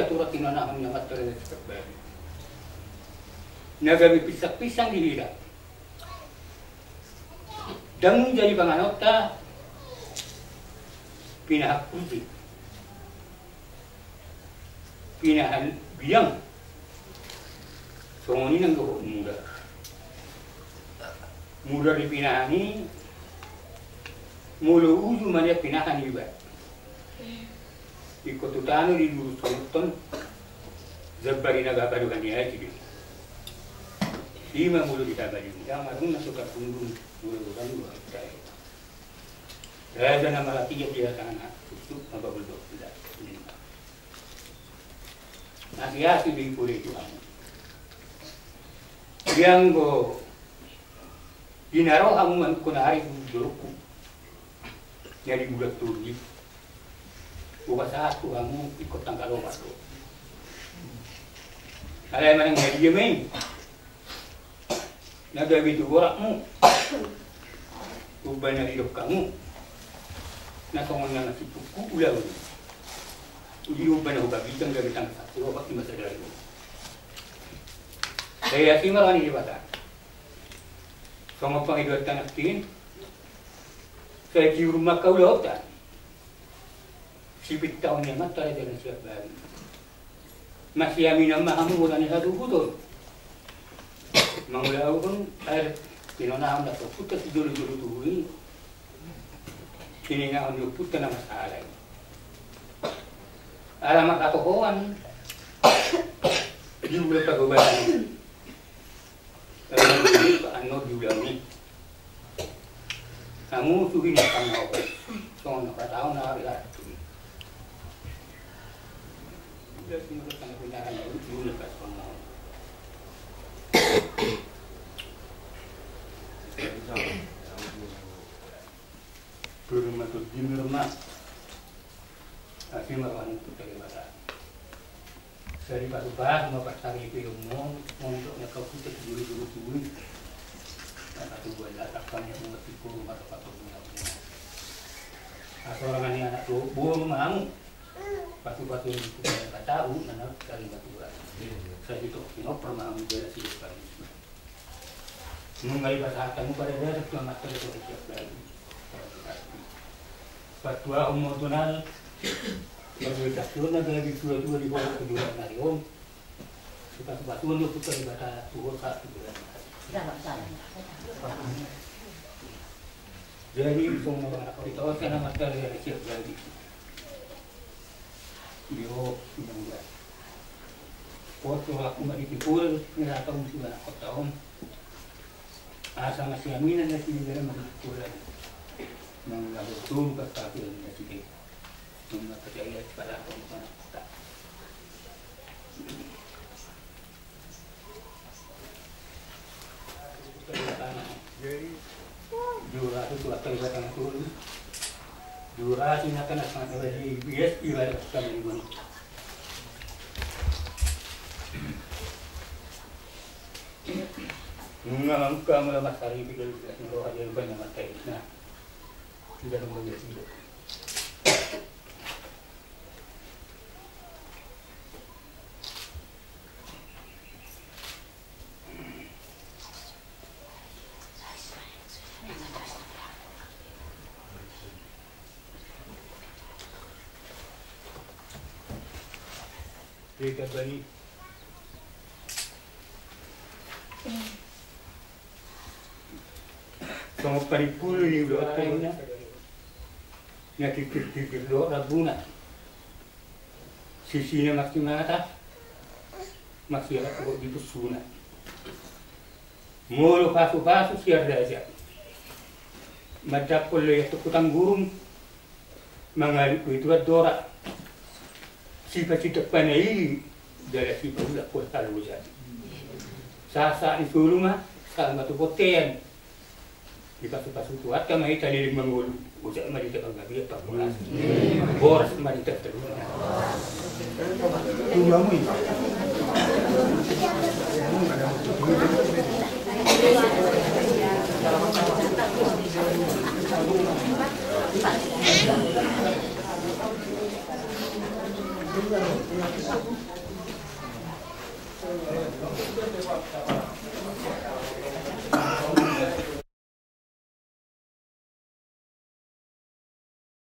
turat tinanahon niya materi sekber. Nagami pisak-pisang dihirap. Dangun jadi panganota pinahak putih. Pinahan biang. Songoni nang doon muda. Muda di pinahani mulu uju mana pinahan juga. Ikut utano di lurus tonton zabari naga padukan dia aja. Lima mulu kita baju. Yang marung nak suka punggung mulu bukan dua kita. Raja nama laki dia tanah tutup apa betul tidak. Nasihat di puri itu kamu. Yang go dinaro kamu kunari duluku. Jadi budak turi. Bukan satu kamu ikut tanggal lompat tu. Ada yang mana dia main? Naga itu gorakmu. Ubahnya hidup kamu. Nasongan yang nasi puku ulah tu. Uji ubahnya ubah bintang dari bintang satu. Apa masa dari itu? Saya yakin malah ini baca. Sama penghidupan tanah tin. Saya di rumah kau lautan. Sipit tahun yang mata ada dan siap lagi. Masih amin nama kamu bukan satu betul. Mengulau pun air pinona am dah putar julu tu ini. Kini ngah am putar nama salah. Alamat atau kawan. Juga tak kebayan. Anu juga ni. Kamu suhi nak kamu apa? Soalnya nak tahu nak ada. Dia semua kan punya anak itu lepas kamu. Rumah tu di rumah. Asyik makan itu dari mana? Dari batu bah, mau pasari film untuk nak kau kita dulu. Satu buat letakkan yang mengerti rumah atau punya. Asal orang ini anak tu buang mamu. Batu-batu yang kita tak tahu, mana dari batu batu. Saya itu ngoper mamu dia sih sekali. Mengenai bahasa kamu pada dia cuma master itu siap lagi. Fatwa umur tunal. Berbeda turun ada lagi dua di bawah kedua hari om. Batu untuk kita ibadah turun satu bulan. Jadi semua kita orang nama materi yang siap lagi. Yo sudah. Foto aku mari dipul, ni atau sudah aku tahu. Asa masih aminan lagi di dalam pulang. Mengaku tu kata dia lagi. Cuma percaya pada orang tak. Jura itu atau ibadah turun. Jura sih nak nak sangat lagi bias ibadah kami ini. Mengalam kamu lah masari pikir kalau ada banyak materi. Nah, tidak mungkin tidak. Dia bani sama paripul ni udah tahunya yang kikir doa rabuna sisinya masih mana masih ada kok itu sunat mulu pasu siar aja macam kalau itu kutang burung mengalir itu dora sifat-sifat panai dari sifat ulah kuasa luar. Sasa itu rumah, sama tu poten. Di pasu-pasu tuat kami tadi mengulu, ucap mari kita bagi apa bolas. Boras mari kita terus. Tuamu ini. Gracias.